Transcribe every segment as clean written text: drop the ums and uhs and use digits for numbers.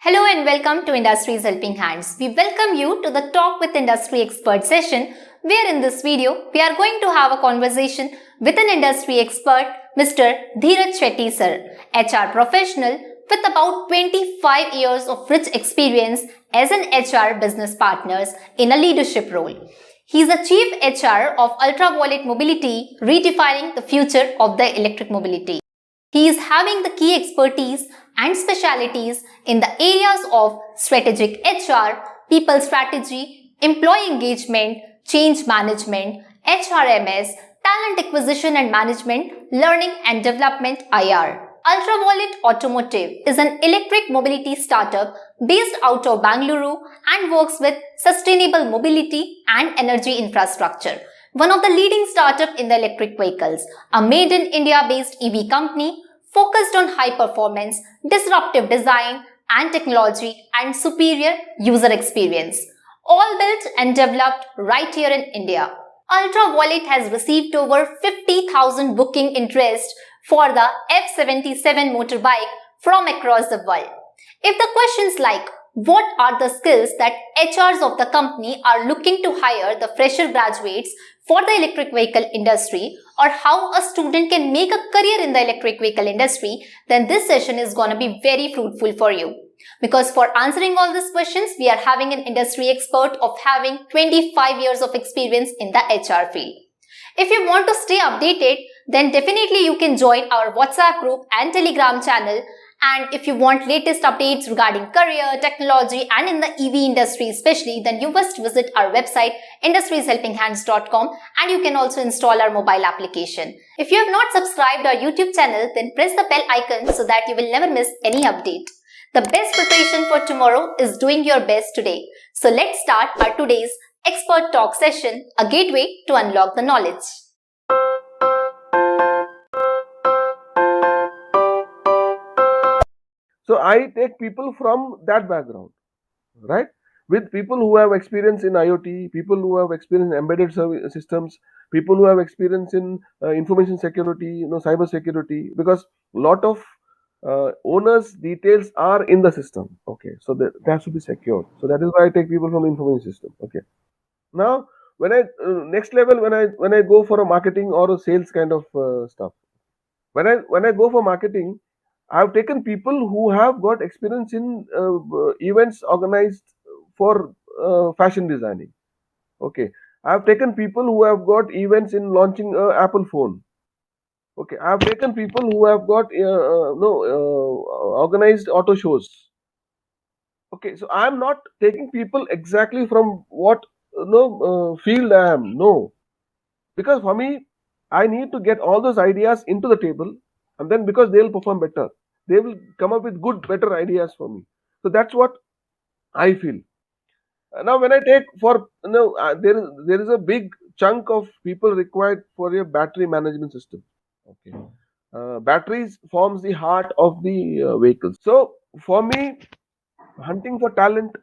Hello and welcome to Industry's Helping Hands. We welcome you to the Talk with Industry Expert session, where in this video, we are going to have a conversation with an industry expert, Mr. Dheeraj Shetty Sir, HR professional with about 25 years of rich experience as an HR business partners in a leadership role. He is the Chief HR of Ultraviolette Mobility, redefining the future of the electric mobility. He is having the key expertise and specialities in the areas of strategic HR, people strategy, employee engagement, change management, HRMS, talent acquisition and management, learning and development IR. Ultraviolette Automotive is an electric mobility startup based out of Bangalore and works with sustainable mobility and energy infrastructure. One of the leading startups in the electric vehicles, a made in India based EV company focused on high performance, disruptive design and technology and superior user experience, all built and developed right here in India. Ultraviolette has received over 50,000 booking interest for the F77 motorbike from across the world. If the questions like what are the skills that HRs of the company are looking to hire the fresher graduates for the electric vehicle industry, or how a student can make a career in the electric vehicle industry, then this session is going to be very fruitful for you. Because for answering all these questions, we are having an industry expert of having 25 years of experience in the HR field. If you want to stay updated, then definitely you can join our WhatsApp group and Telegram channel. And if you want latest updates regarding career, technology and in the EV industry especially, then you must visit our website industrieshelpinghands.com, and you can also install our mobile application. If you have not subscribed our YouTube channel, then press the bell icon so that you will never miss any update. The best preparation for tomorrow is doing your best today. So let's start our today's expert talk session, a gateway to unlock the knowledge. So I take people from that background, right? With people who have experience in IoT, people who have experience in embedded systems, people who have experience in information security, cyber security, because a lot of owners' details are in the system. Okay, so that has to be secured. So that is why I take people from information system. Okay. Now, when I next level, when I go for a marketing or a sales kind of stuff, when I go for marketing, I've taken people who have got experience in events organized for fashion designing. Okay, I've taken people who have got events in launching a Apple phone. Okay, I've taken people who have got organized auto shows. Okay, so I'm not taking people exactly from what field I am. No, because for me, I need to get all those ideas into the table, and then because they'll perform better, they will come up with good, better ideas for me. So that's what I feel. Now, when I take for there is a big chunk of people required for a battery management system. Okay, batteries forms the heart of the vehicle. So for me, hunting for talent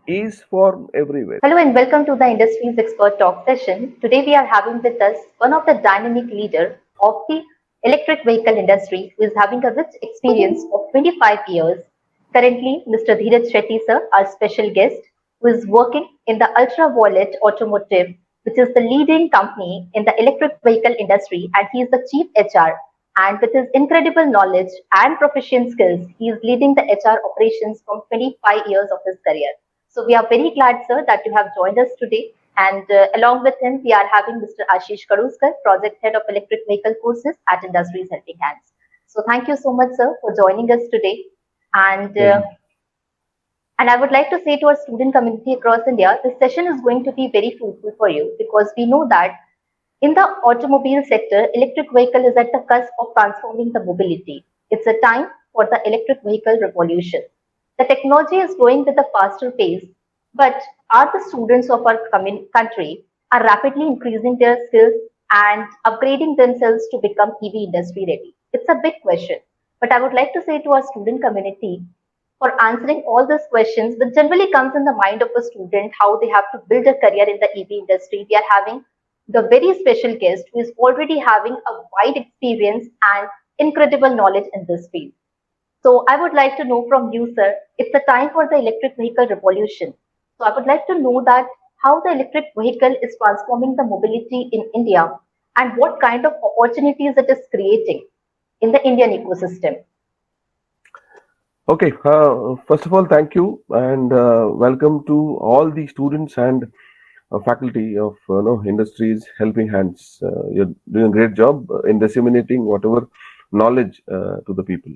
is for everywhere. Hello and welcome to the Industries Expert Talk session. Today we are having with us one of the dynamic leader of the electric vehicle industry who is having a rich experience of 25 years. Currently, Mr. Dheeraj Shetty Sir, our special guest, who is working in the Ultraviolette Automotive, which is the leading company in the electric vehicle industry, and he is the Chief HR. And with his incredible knowledge and proficient skills, he is leading the HR operations from 25 years of his career. So we are very glad, sir, that you have joined us today. And along with him, we are having Mr. Ashish Karuskar, Project Head of Electric Vehicle Courses at Industries Helping Hands. So thank you so much, sir, for joining us today. And I would like to say to our student community across India, this session is going to be very fruitful for you, because we know that in the automobile sector, electric vehicle is at the cusp of transforming the mobility. It's a time for the electric vehicle revolution. The technology is growing with a faster pace, but are the students of our country are rapidly increasing their skills and upgrading themselves to become EV industry ready? It's a big question, but I would like to say to our student community, for answering all these questions, which generally comes in the mind of a student, how they have to build a career in the EV industry, we are having the very special guest who is already having a wide experience and incredible knowledge in this field. So I would like to know from you, sir, it's the time for the electric vehicle revolution. So I would like to know that how the electric vehicle is transforming the mobility in India and what kind of opportunities it is creating in the Indian ecosystem. Okay, first of all, thank you and welcome to all the students and faculty of industries helping hands. You're doing a great job in disseminating whatever knowledge to the people.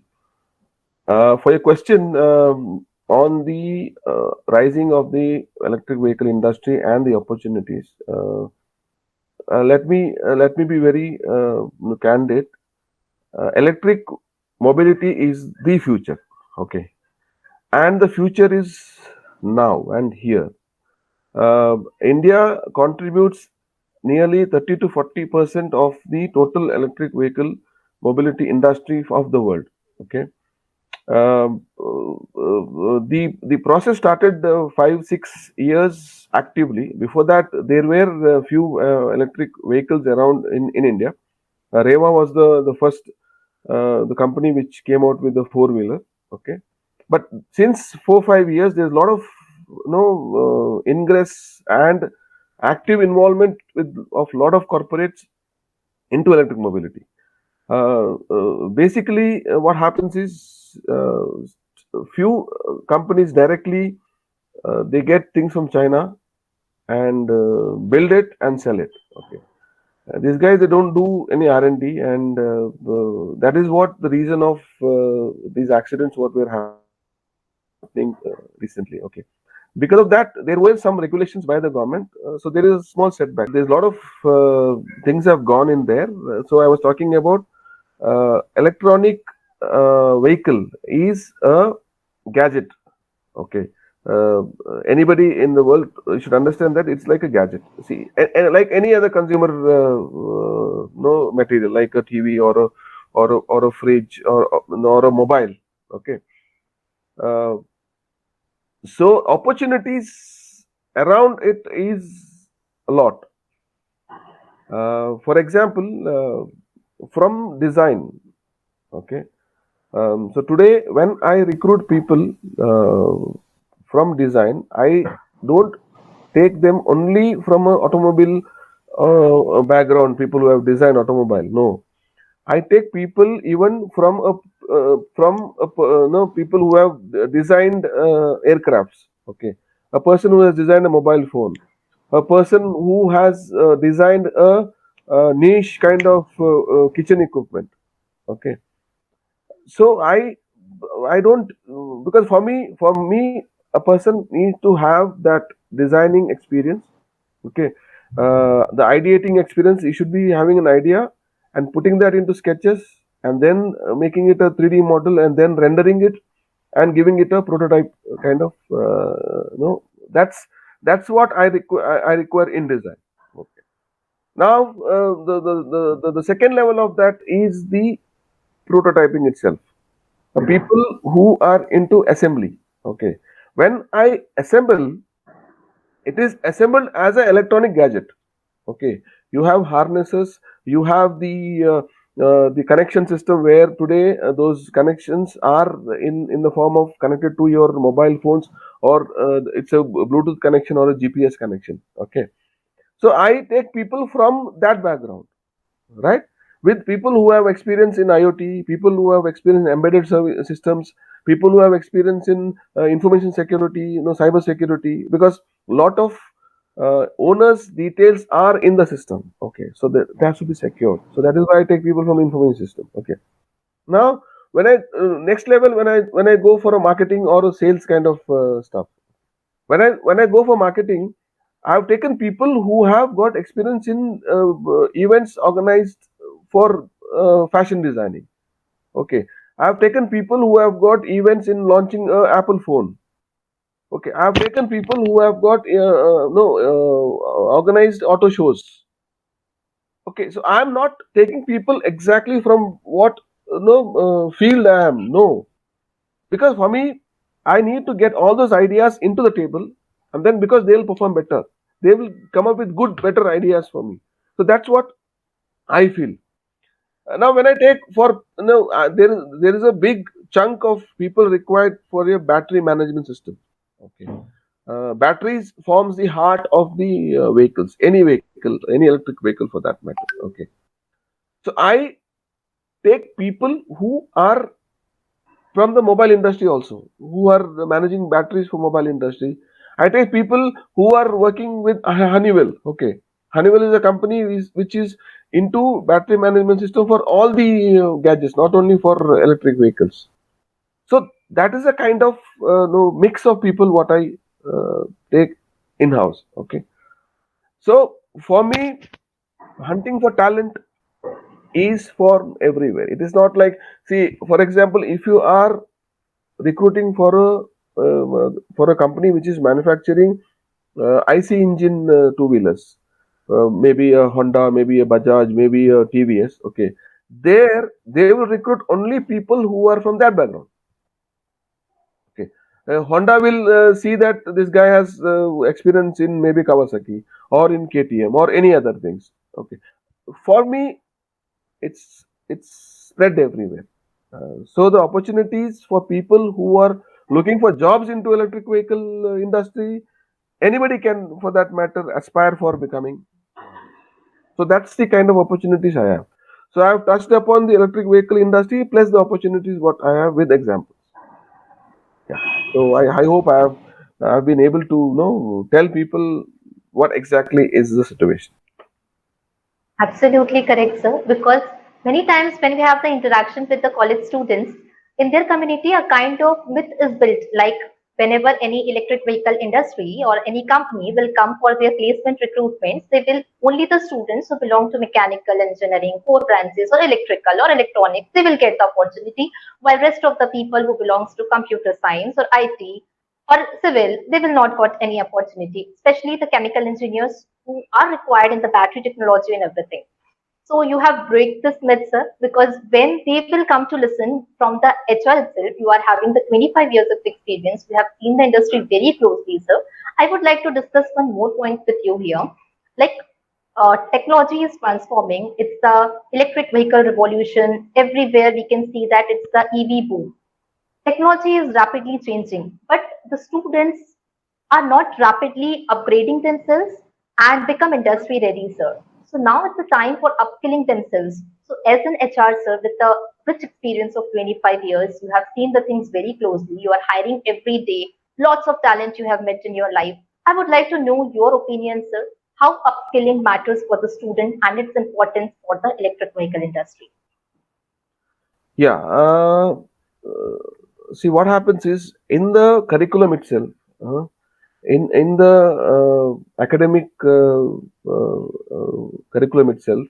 For your question on the rising of the electric vehicle industry and the opportunities, let me be very candid. Electric mobility is the future. Okay, and the future is now and here. India contributes nearly 30 to 40% of the total electric vehicle mobility industry of the world. Okay, the process started 5 6 years actively. Before that, there were few electric vehicles around in India. Reva was the first the company which came out with the four wheeler. Okay, but since 4 5 years, there's a lot of ingress and active involvement with of lot of corporates into electric mobility. Basically, what happens is few companies directly they get things from China and build it and sell it. Okay, these guys they don't do any R&D, and that is what the reason of these accidents what were happening recently. Okay, because of that there were some regulations by the government, so there is a small setback. There's a lot of things have gone in there. So I was talking about electronic vehicle is a gadget. Okay, anybody in the world should understand that it's like a gadget. See, and like any other consumer no material, like a TV or a fridge or a mobile. Okay, uh, so opportunities around it is a lot. For example, from design. Okay, so today when I recruit people from design, I don't take them only from a automobile background, people who have designed automobile. No, I take people even from no, people who have designed aircrafts. Okay, a person who has designed a mobile phone, a person who has designed a niche kind of kitchen equipment. Okay, so I don't, because for me a person needs to have that designing experience. Okay, the ideating experience, you should be having an idea and putting that into sketches, and then making it a 3D model, and then rendering it and giving it a prototype kind of that's what I require in design. Okay, now the second level of that is the prototyping itself. People who are into assembly. Okay, when I assemble, it is assembled as an electronic gadget. Okay, you have harnesses, you have the connection system, where today those connections are in the form of connected to your mobile phones, or it's a Bluetooth connection or a GPS connection. Okay, so I take people from that background, right? With people who have experience in IoT, people who have experience in embedded systems, people who have experience in information security, cyber security, because lot of owners' details are in the system. Okay, so that has to be secured. So that is why I take people from information system. Okay, now when I next level, when I go for a marketing or a sales kind of stuff, when I go for marketing, I've taken people who have got experience in events organized for fashion designing. Okay, I've taken people who have got events in launching a Apple phone. Okay, I've taken people who have got no organized auto shows. Okay, so I'm not taking people exactly from what field I am. No, because for me, I need to get all those ideas into the table, and then because they'll perform better, they will come up with good, better ideas for me. So that's what I feel. Now, when I take for there is a big chunk of people required for a battery management system. Okay. Batteries forms the heart of the vehicles, any vehicle, any electric vehicle for that matter. Okay. So I take people who are from the mobile industry also, who are managing batteries for mobile industry. I take people who are working with Honeywell. Okay. Honeywell is a company which is into battery management system for all the gadgets, not only for electric vehicles. So that is a kind of no, mix of people what I take in house. Okay. So for me, hunting for talent is for everywhere. It is not like, see, for example, if you are recruiting for a company which is manufacturing IC engine two wheelers, maybe a Honda, maybe a Bajaj, maybe a TVS. Okay, there they will recruit only people who are from that background. Okay, Honda will see that this guy has experience in maybe Kawasaki or in KTM or any other things. Okay, for me, it's spread everywhere. So the opportunities for people who are looking for jobs into electric vehicle industry, anybody can, for that matter, aspire for becoming. So that's the kind of opportunities I have. So I have touched upon the electric vehicle industry plus the opportunities what I have with examples. Yeah. So I hope I've been able to tell people what exactly is the situation. Absolutely correct, sir. Because many times when we have the interaction with the college students, in their community, a kind of myth is built like whenever any electric vehicle industry or any company will come for their placement recruitments, they will only the students who belong to mechanical engineering, core branches or electrical or electronics, they will get the opportunity, while rest of the people who belongs to computer science or IT or civil, they will not got any opportunity, especially the chemical engineers who are required in the battery technology and everything. So you have break this myth, sir, because when they will come to listen from the HR itself, you are having the 25 years of experience. We have seen the industry very closely, sir. I would like to discuss one more point with you here. Like technology is transforming. It's the electric vehicle revolution. Everywhere we can see that it's the EV boom. Technology is rapidly changing, but the students are not rapidly upgrading themselves and become industry ready, sir. So now it's the time for upskilling themselves. So as an HR, sir, with a rich experience of 25 years, you have seen the things very closely. You are hiring every day, lots of talent you have met in your life. I would like to know your opinion, sir, how upskilling matters for the student and its importance for the electric vehicle industry. Yeah. See, what happens is in the curriculum itself, in the academic curriculum itself,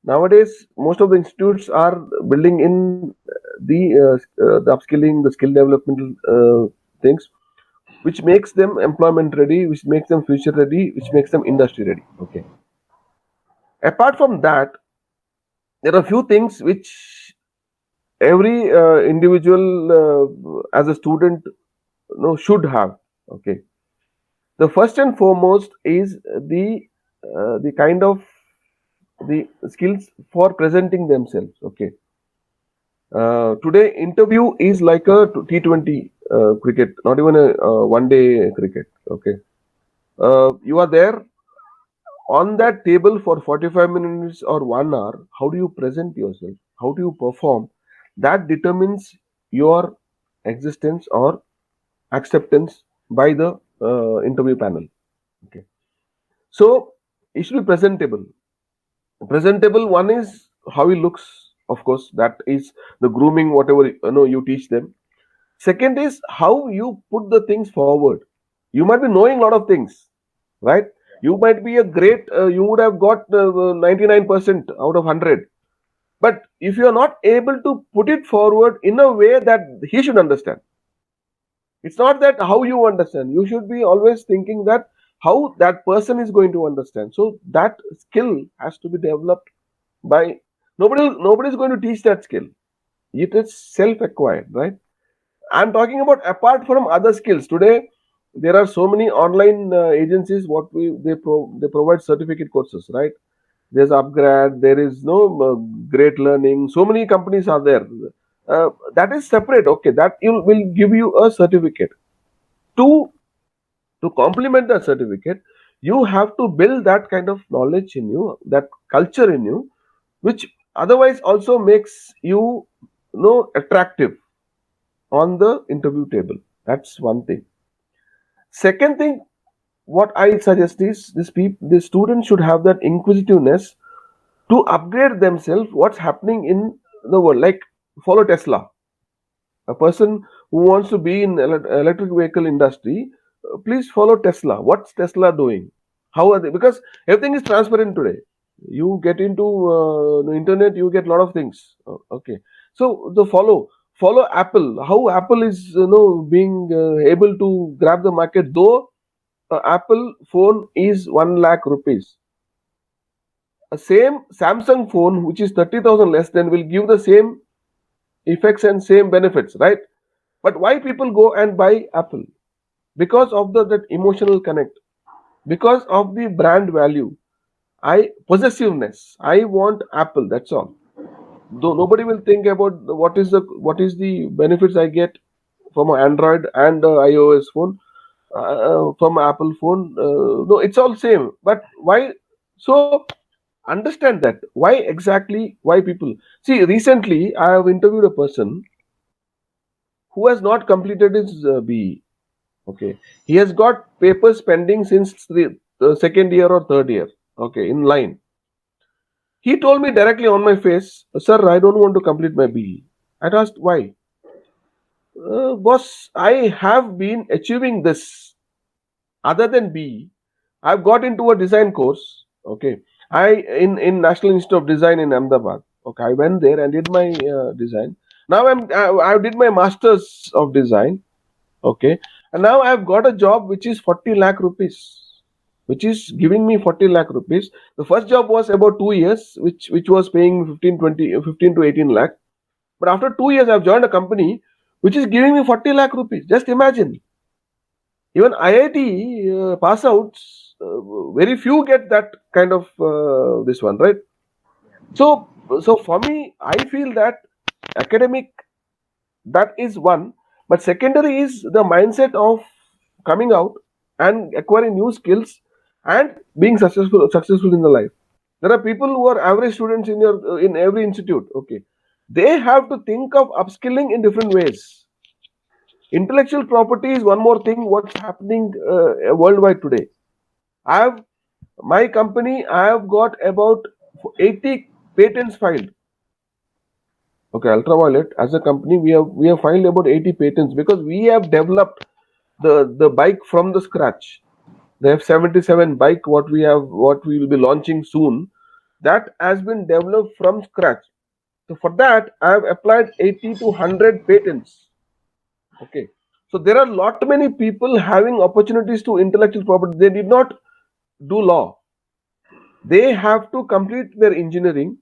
nowadays most of the institutes are building in the upskilling, the skill development things, which makes them employment ready, which makes them future ready, which makes them industry ready. Okay. Apart from that, there are a few things which every individual as a student should have. Okay. The first and foremost is the kind of the skills for presenting themselves. Okay. Today interview is like a T20 cricket, not even a one day cricket. Okay. You are there on that table for 45 minutes or 1 hour. How do you present yourself? How do you perform? That determines your existence or acceptance by the interview panel. Okay. So it should be presentable. Presentable, one is how he looks, of course, that is the grooming, whatever you teach them. Second is how you put the things forward. You might be knowing a lot of things, right? You might be a great, you would have got 99% out of 100. But if you are not able to put it forward in a way that he should understand, it's not that how you understand. You should be always thinking that how that person is going to understand. So that skill has to be developed by nobody is going to teach that skill. It is self acquired, right? I'm talking about apart from other skills. Today there are so many online agencies what they provide certificate courses, right? There's upgrad, there is no great learning, so many companies are there. that is separate. Okay, that will give you a certificate. To complement that certificate, you have to build that kind of knowledge in you, that culture in you, which otherwise also makes you, attractive on the interview table. That's one thing. Second thing, what I suggest is the students should have that inquisitiveness to upgrade themselves. What's happening in the world? Like follow Tesla. A person who wants to be in electric vehicle industry, please follow Tesla. What's Tesla doing? How are they? Because everything is transparent today. You get into the internet, you get a lot of things. Okay, so the follow Apple. How Apple is being able to grab the market, though Apple phone is 1 lakh rupees. A same Samsung phone, which is 30,000 less than, will give the same effects and same benefits, right? But why people go and buy Apple? Because of that emotional connect, because of the brand value, possessiveness. I want Apple. That's all. Though nobody will think about what is the benefits I get from an Android and iOS phone, from Apple phone. No, it's all same. But why? So understand that. Why exactly? Why people see? Recently, I have interviewed a person who has not completed his BE. Okay, he has got papers pending since the second year or third year. Okay, in line. He told me directly on my face, "Sir, I don't want to complete my BE." I asked why. Boss, I have been achieving this. Other than BE, I've got into a design course. Okay, I in National Institute of Design in Ahmedabad. Okay, I went there and did my design. Now I did my masters of design. Okay, and now I've got a job which is 40 lakh rupees, which is giving me 40 lakh rupees. The first job was about 2 years, which was paying 15 to 18 lakh. But after 2 years, I've joined a company which is giving me 40 lakh rupees. Just imagine. Even IIT pass outs, very few get that kind of this one, right? So for me, I feel that academic, that is one, but secondary is the mindset of coming out and acquiring new skills and being successful in the life. There are people who are average students in every institute. Okay, they have to think of upskilling in different ways. Intellectual property is one more thing. What's happening worldwide today? I have my company. I have got about 80 patents filed. Okay, Ultraviolet as a company, we have filed about 80 patents because we have developed the bike from the scratch. The F77 bike, what we will be launching soon, that has been developed from scratch. So for that, I have applied 80 to 100 patents. Okay, so there are lot many people having opportunities to intellectual property. They did not do law. They have to complete their engineering,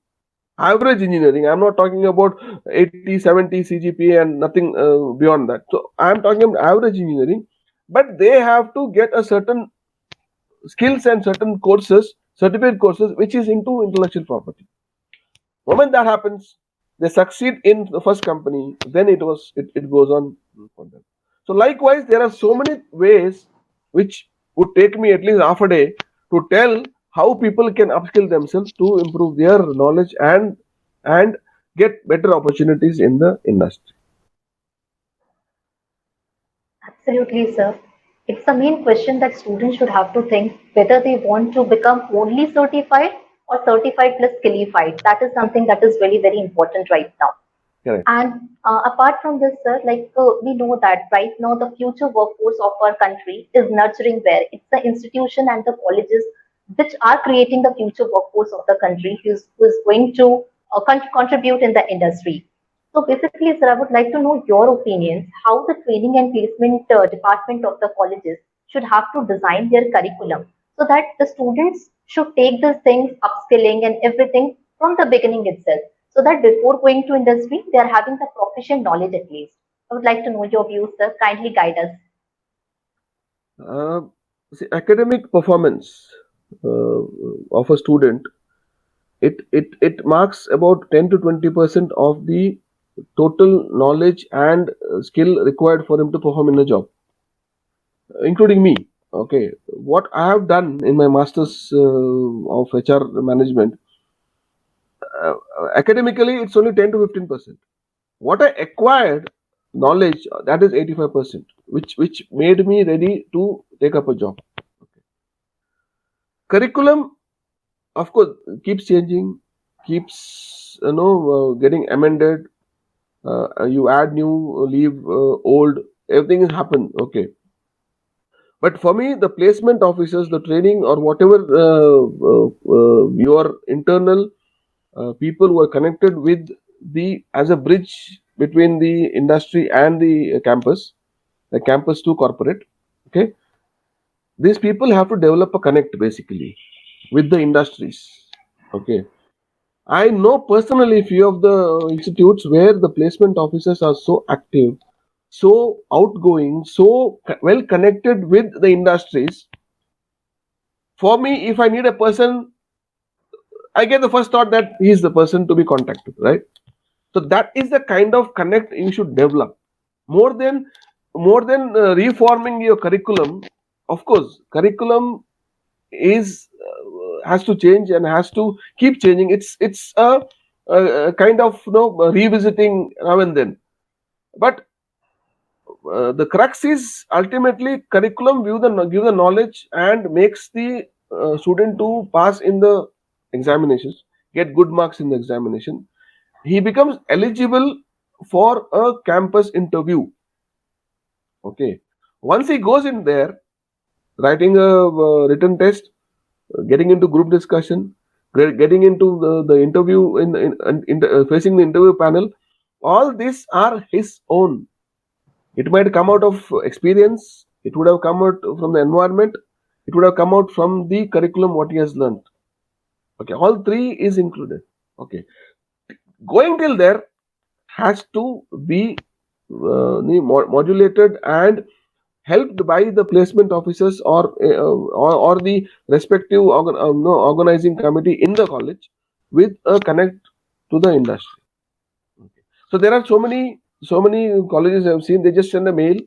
average engineering. I'm not talking about 80, 70 CGPA and nothing beyond that. So I'm talking about average engineering, but they have to get a certain skills and certain courses, certificate courses, which is into intellectual property. Moment that happens, they succeed in the first company, then it goes on for them. So likewise, there are so many ways which would take me at least half a day to tell how people can upskill themselves to improve their knowledge and get better opportunities in the industry. Absolutely, sir. It's the main question that students should have to think whether they want to become only certified or certified plus skillified. That is something that is very, very important right now. Correct. And apart from this, sir, we know that right now the future workforce of our country is nurturing where it's the institution and the colleges which are creating the future workforce of the country who is going to contribute in the industry. So basically, sir, I would like to know your opinions how the training and placement department of the colleges should have to design their curriculum so that the students should take these things, upskilling and everything from the beginning itself so that before going to industry, they are having the proficient knowledge at least. I would like to know your views, sir. Kindly guide us. Uh, Academic performance uh, of a student, it marks about 10 to 20% of the total knowledge and skill required for him to perform in a job, including me. Okay, what I have done in my masters of HR management, academically it's only 10 to 15%. What I acquired knowledge, that is 85%, which made me ready to take up a job. Okay. Curriculum, of course, keeps changing, keeps getting amended. You add new, leave old. Everything has happened. Okay, but for me, the placement officers, the training or whatever your internal people who are connected with the as a bridge between the industry and the campus to corporate. Okay, these people have to develop a connect basically with the industries. Okay, I know personally few of the institutes where the placement officers are so active, so outgoing, so well connected with the industries. For me, if I need a person, I get the first thought that he is the person to be contacted, right? So that is the kind of connect you should develop. More than reforming your curriculum. Of course, curriculum is has to change and has to keep changing. It's a kind of revisiting now and then. But the crux is ultimately curriculum give the knowledge and makes the student to pass in the examinations, get good marks in the examination. He becomes eligible for a campus interview. Okay, once he goes in there, writing a written test, getting into group discussion, getting into the interview facing the interview panel, all these are his own. It might come out of experience, it would have come out from the environment, it would have come out from the curriculum what he has learned. Okay, all three is included. Okay, going till there has to be modulated and helped by the placement officers or the respective organizing committee in the college with a connect to the industry. Okay. So there are so many colleges I have seen. They just send a mail.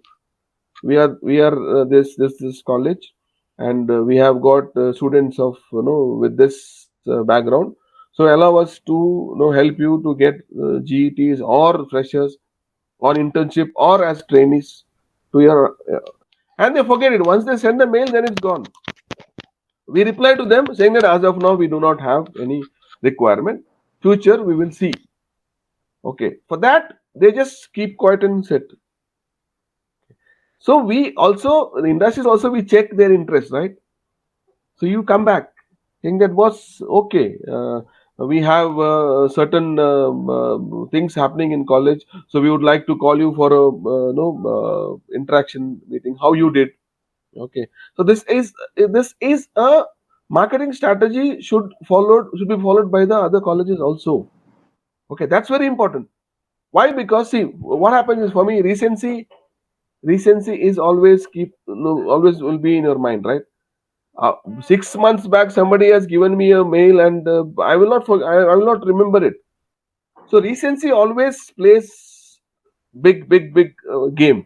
We are this college, and we have got students of with this background. So allow us to help you to get GETs or freshers or internship or as trainees to your and they forget it. Once they send the mail, then it's gone. We reply to them saying that as of now we do not have any requirement. Future we will see. Okay, for that they just keep quiet and sit. So we also the industries also we check their interest, right? So you come back saying that was okay. We have certain things happening in college, so we would like to call you for a interaction meeting. How you did? Okay, so this is a marketing strategy should be followed by the other colleges also. Okay, that's very important. Why? Because see, what happens is for me, recency is always always will be in your mind, right? 6 months back, somebody has given me a mail, and I will not remember it. So recency always plays big game.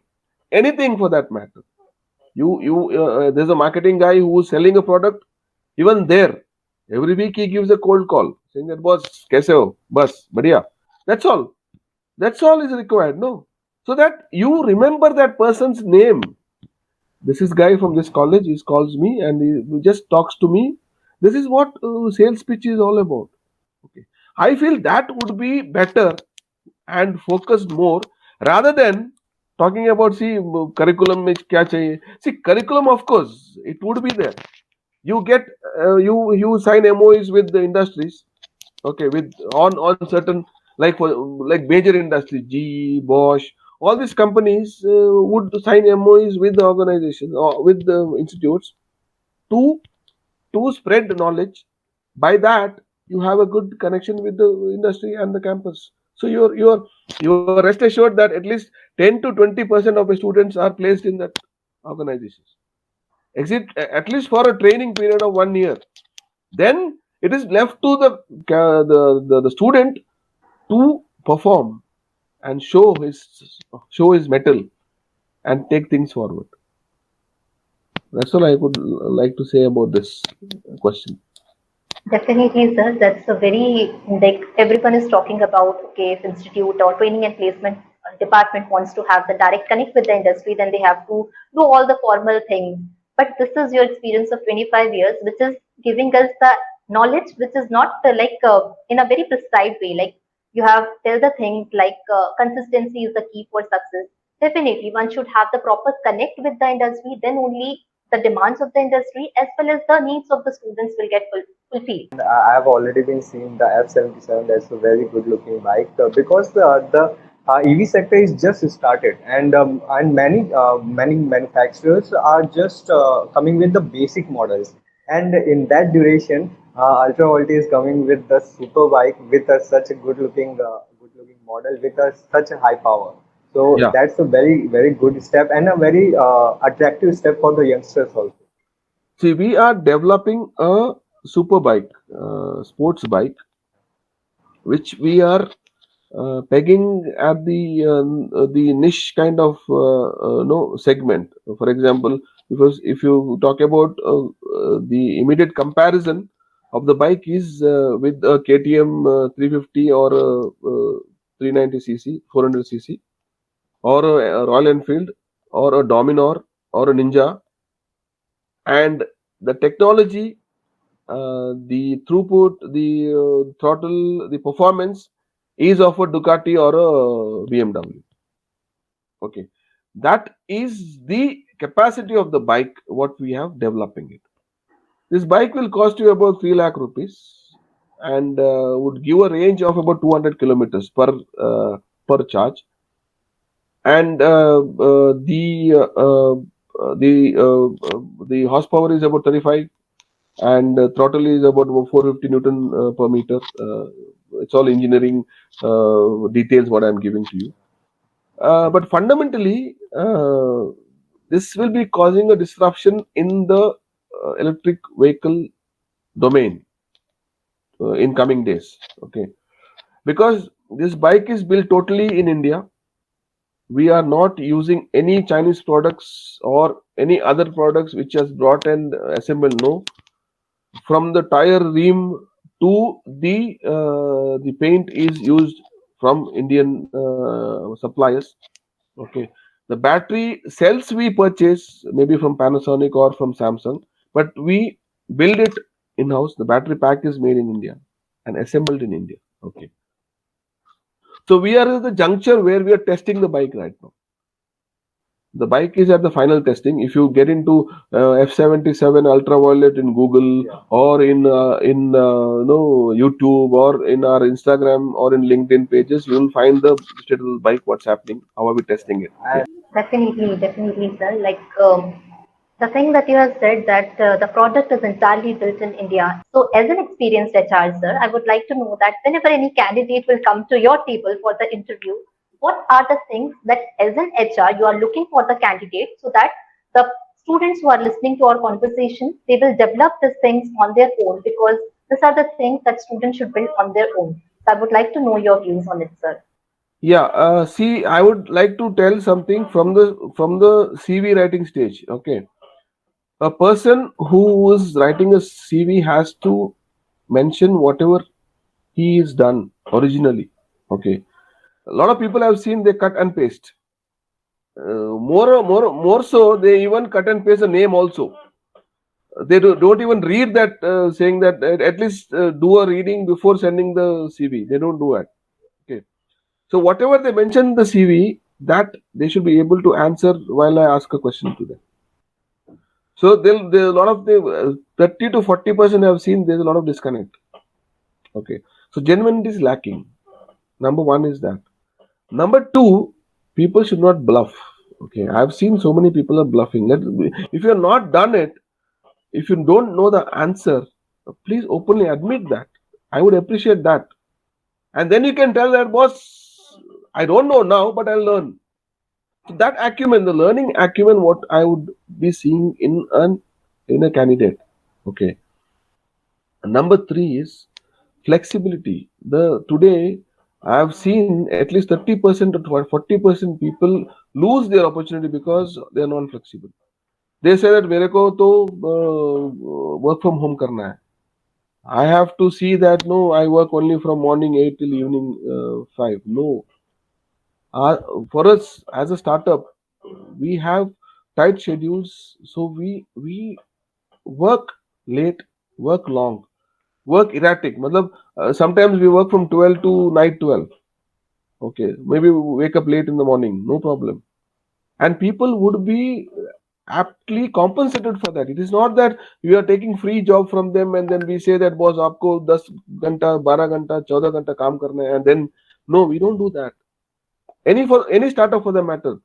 Anything for that matter. There's a marketing guy who's selling a product. Even there, every week he gives a cold call saying that boss, kaise ho? Bas, badhiya. That's all. That's all is required. No, so that you remember that person's name. This is guy from this college. He calls me and he just talks to me. This is what sales pitch is all about. Okay, I feel that would be better and focused more rather than talking about curriculum mein kya chahiye. See, curriculum, of course it would be there. You get you sign MOUs with the industries. Okay, with on certain like major industries, GE, Bosch, all these companies would sign MOUs with the organizations or with the institutes to spread knowledge. By that, you have a good connection with the industry and the campus. So you're rest assured that at least 10 to 20% of the students are placed in that organizations. At least for a training period of 1 year. Then it is left to the student to perform. and show his mettle and take things forward. That's all I would like to say about this question. Definitely, sir. That's a very, like, everyone is talking about, okay, if institute or training and placement department wants to have the direct connect with the industry, then they have to do all the formal things. But this is your experience of 25 years, which is giving us the knowledge, which is not in a very prescribed way. Like, you have tell the things like consistency is the key for success. Definitely, one should have the proper connect with the industry. Then only the demands of the industry as well as the needs of the students will get fulfilled. I have already been seeing the F77. That's a very good looking bike because the EV sector is just started, and many manufacturers are just coming with the basic models. And in that duration, Ultraviolette is coming with the super bike with such a good looking model with such a high power. So Yeah. that's a very good step and a very attractive step for the youngsters also. See, we are developing a super bike, sports bike, which we are pegging at the niche kind of no segment. For example, if you talk about the immediate comparison of the bike is with a KTM 350 or a 390cc, 400cc, or a Royal Enfield, or a Dominar, or a Ninja, and the technology, the throughput, the throttle, the performance is of a Ducati or a BMW. Okay, that is the capacity of the bike. What we have developing it. This bike will cost you about 3 lakh rupees and would give a range of about 200 kilometers per charge, and the horsepower is about 35, and throttle is about 450 newton per meter. It's all engineering details what I'm giving to you. But fundamentally, this will be causing a disruption in the electric vehicle domain in coming days. Okay, because this bike is built totally in India. We are not using any Chinese products or any other products which has brought and assembled. No, from the tire rim to the paint is used from Indian suppliers. Okay, the battery cells we purchase maybe from Panasonic or from Samsung, but we build it in house. The battery pack is made in India and assembled in India. Okay, so we are at the juncture where we are testing the bike right now. The bike is at the final testing. If you get into F77 ultraviolet in Google, or in YouTube, or in our Instagram or in LinkedIn pages, you will find the state of the bike, what's happening, how are we testing it. Okay. Definitely, sir. Like the thing that you have said that the product is entirely built in India. So, as an experienced HR, sir, I would like to know that whenever any candidate will come to your table for the interview, what are the things that, as an HR, you are looking for the candidate so that the students who are listening to our conversation, they will develop these things on their own, because these are the things that students should build on their own. So, I would like to know your views on it, sir. Yeah. See, I would like to tell something from the CV writing stage. Okay, a person who is writing a CV has to mention whatever he is done originally. Okay, a lot of people have seen they cut and paste. More so, they even cut and paste a name also. They don't even read that, saying that at least do a reading before sending the CV. They don't do that. Okay, so whatever they mention in the CV, that they should be able to answer while I ask a question to them. So there a lot of the 30 to 40% I've seen there's a lot of disconnect. Okay, so genuinity is lacking. Number one is that. Number two, people should not bluff. Okay, I've seen so many people are bluffing. If you're not done it, if you don't know the answer, please openly admit that. I would appreciate that. And then you can tell that, boss, I don't know now, but I'll learn. So that acumen, the learning acumen, what I would be seeing in a candidate. Okay. Number three is flexibility. The today I have seen at least 30% or 40% people lose their opportunity because they are non-flexible. They say that मेरे को तो work from home करना है. I have to see that no, I work only from morning 8 till evening 5. No, for us as a startup, we have tight schedules, so we work late, work long, work erratic. मतलब sometimes we work from 12 to night 12. Okay, maybe we wake up late in the morning, no problem. And people would be aptly compensated for that. It is not that we are taking free job from them and then we say that boss आपको 10 घंटा 12 घंटा 14 घंटा काम करना है, and then no, we don't do that. Any startup for the matter,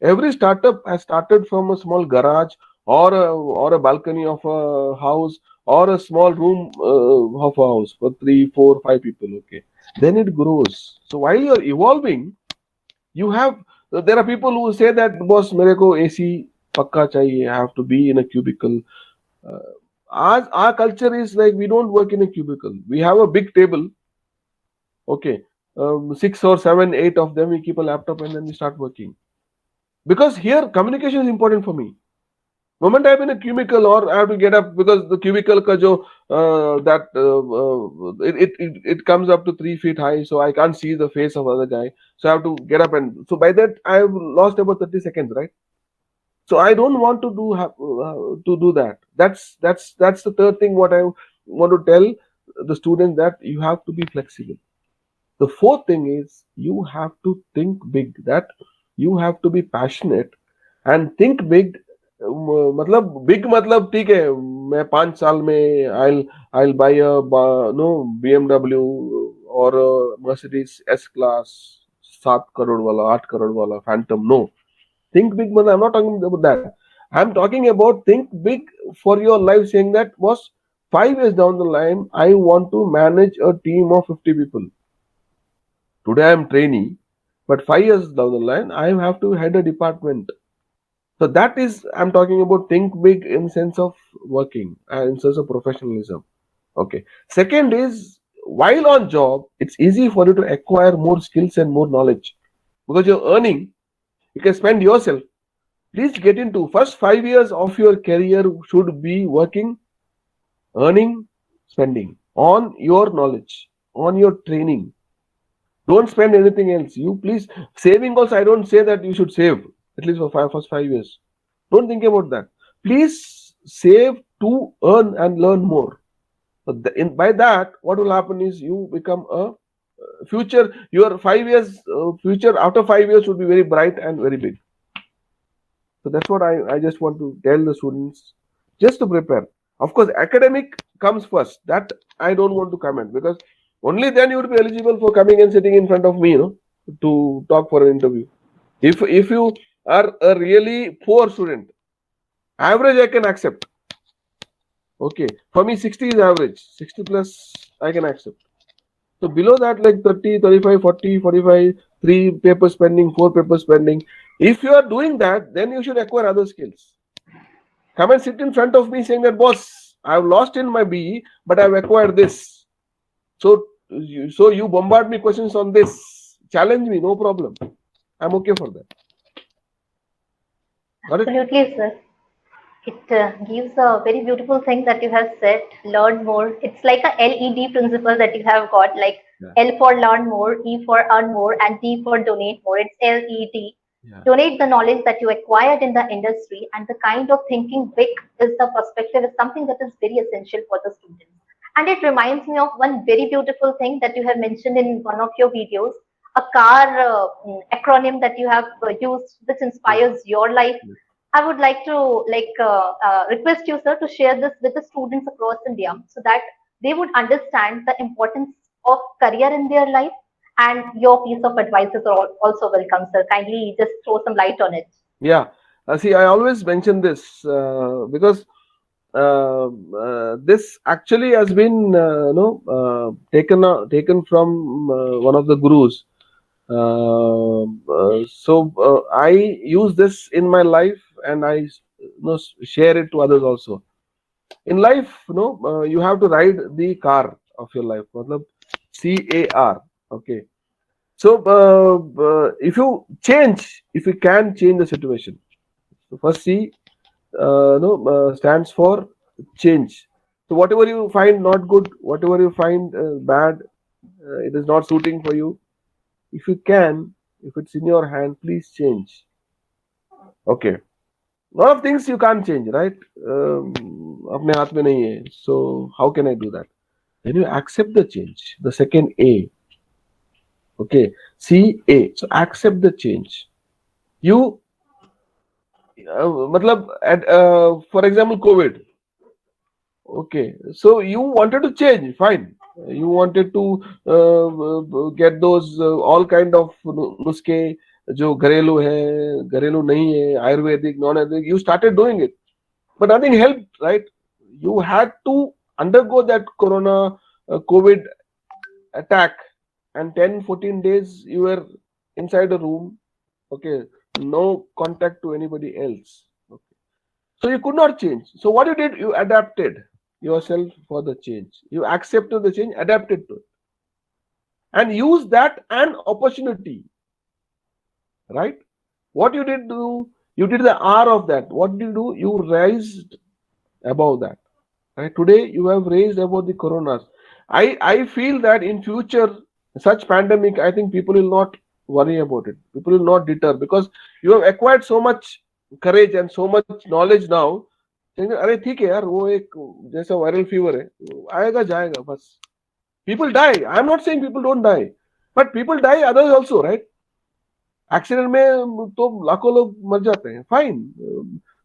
every startup has started from a small garage or a balcony of a house or a small room of a house for 3, 4, 5 people. Okay, then it grows. So while you're evolving, you have there are people who say that boss मेरे को AC पक्का चाहिए, I have to be in a cubicle. Our culture is like we don't work in a cubicle. We have a big table. Okay, 6 or 7, 8 of them. We keep a laptop and then we start working. Because here communication is important for me. Moment I'm in a cubicle or I have to get up because the cubicle ka jo, it comes up to 3 feet high, so I can't see the face of other guy. So I have to get up, and so by that I have lost about 30 seconds, right? So I don't want to do that. That's the third thing what I want to tell the students, that you have to be flexible. The fourth thing is you have to think big, that you have to be passionate and think big. मतलब big मतलब ठीक है, मैं 5 साल में I'll buy a no BMW or a Mercedes S class 7 crore वाला 8 crore वाला Phantom. No, think big. I'm not talking about that. I'm talking about think big for your life, saying that was 5 years down the line I want to manage a team of 50 people. Today I'm trainee, but 5 years down the line I have to head a department. So that is, I'm talking about think big in sense of working and in sense of professionalism. Okay. Second is, while on job, it's easy for you to acquire more skills and more knowledge because you're earning. You can spend yourself. Please get into first 5 years of your career should be working, earning, spending on your knowledge, on your training. Don't spend anything else. You please saving also. I don't say that you should save at least for first 5 years. Don't think about that. Please save to earn and learn more. So by that, what will happen is you become a future. Your 5 years future after 5 years should be very bright and very big. So that's what I just want to tell the students, just to prepare. Of course, academic comes first. That I don't want to comment, because only then you would be eligible for coming and sitting in front of me, to talk for an interview. If you are a really poor student, average I can accept. Okay, for me 60 is average. 60 plus I can accept. So below that, like 30, 35, 40, 45, 3 papers pending, 4 papers pending. If you are doing that, then you should acquire other skills. Come and sit in front of me saying that, boss, I have lost in my BE, but I have acquired this. So you bombard me questions on this. Challenge me, no problem. I'm okay for that. Absolutely, sir. It gives a very beautiful thing that you have said, learn more. It's like a LED principle that you have got, like L for learn more, E for earn more, and D for donate more. It's LED. Donate the knowledge that you acquired in the industry, and the kind of thinking big is the perspective is something that is very essential for the students. And it reminds me of one very beautiful thing that you have mentioned in one of your videos, a car acronym that you have used, which inspires your life. I would like to request you, sir, to share this with the students across India so that they would understand the importance of career in their life. And your piece of advice is also welcome, sir. Kindly just throw some light on it. Yeah. See, I always mention this because this actually has been taken from one of the gurus. So I use this in my life, and I share it to others also. In life, you have to ride the car of your life. CAR. Okay. So if you can change the situation. So first C stands for change. So whatever you find not good, whatever you find bad, it is not suiting for you. If you can, if it's in your hand, please change. Okay. Lot of things you can't change, right? अपने हाथ में नहीं है. So how can I do that? Then you accept the change. The second A. Okay. C A. So accept the change. You मतलब for example COVID. Okay, so you wanted to change, fine. You wanted to get those all kind of नुस्खे जो घरेलू है, घरेलू नहीं है, Ayurvedic, non-Ayurvedic. You started doing it, but nothing helped, right? You had to undergo that Corona, COVID attack, and 10-14 days you were inside a room. Okay, no contact to anybody else. Okay, so you could not change. So what you did, you adapted yourself for the change. You accepted the change, adapted to it, and use that an opportunity. Right? What you did do, you did the R of that. What did you do? You raised above that. Right? Today you have raised above the coronas. I feel that in future such pandemic, I think people will not worry about it. People will not deter because you have acquired so much courage and so much knowledge now. अरे ठीक है यार, वो एक जैसा viral fever है, आएगा जाएगा बस. People die. I am not saying people don't die, but people die others also, right? Accident में तो लाखों लोग मर जाते हैं, fine.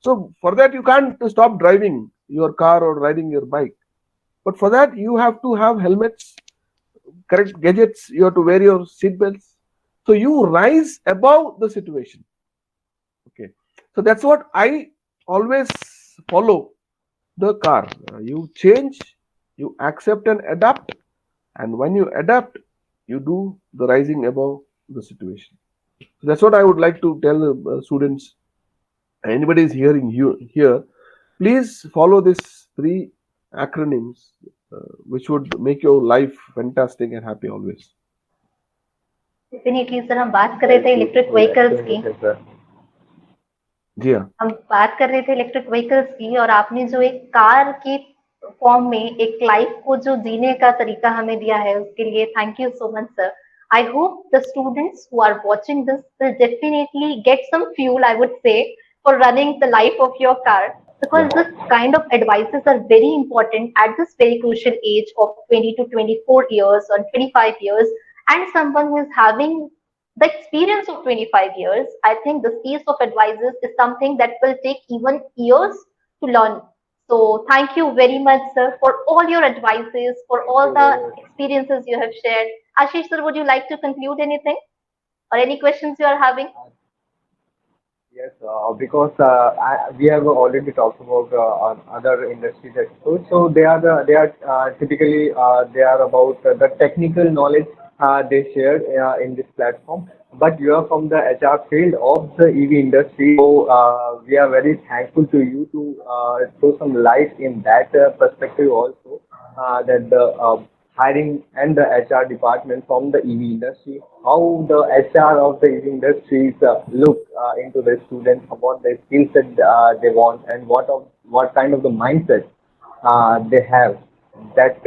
So for that you can't stop driving your car or riding your bike, but for that you have to have helmets, correct gadgets, you have to wear your seat belts, so you rise above the situation. Okay, so that's what I always follow the car. You change, you accept and adapt, and when you adapt you do the rising above the situation. So that's what I would like to tell the students. Anybody is hearing you here, please follow these 3 acronyms, which would make your life fantastic and happy always. Definitely sir, हम बात कर रहे थे electric vehicles की. जी हाँ, हम बात कर रहे थे इलेक्ट्रिक व्हीकल्स की, और आपने जो एक कार की फॉर्म में एक लाइफ को जो जीने का तरीका हमें दिया है, उसके लिए thank you so much sir. I hope the students who are watching this will definitely get some fuel, I would say, for running the life of your car, because this kind of advices are very important at this very crucial age of 20 to 24 years or 25 years, and someone who is having the experience of 25 years. I think this piece of advices is something that will take even years to learn. So thank you very much, sir, for all your advices, for all the experiences you have shared. Ashish sir, would you like to conclude anything or any questions you are having? Yes, because we have already talked about on other industries experts. So they are typically they are about the technical knowledge they share in this platform. But you are from the HR field of the EV industry, so we are very thankful to you to throw some light in that perspective also. That the hiring and the HR department from the EV industry, how the HR of the EV industries look into the students, what the skill set they want, and what kind of the mindset they have. That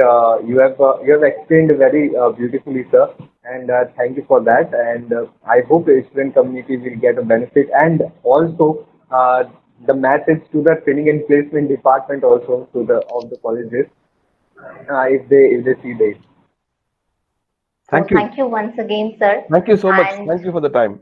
you have explained very beautifully, sir, and thank you for that. And I hope the student community will get a benefit, and also the message to the training and placement department also to the of the colleges if they see this. thank you. Thank you once again, sir. Thank you so much. And Thank you for the time.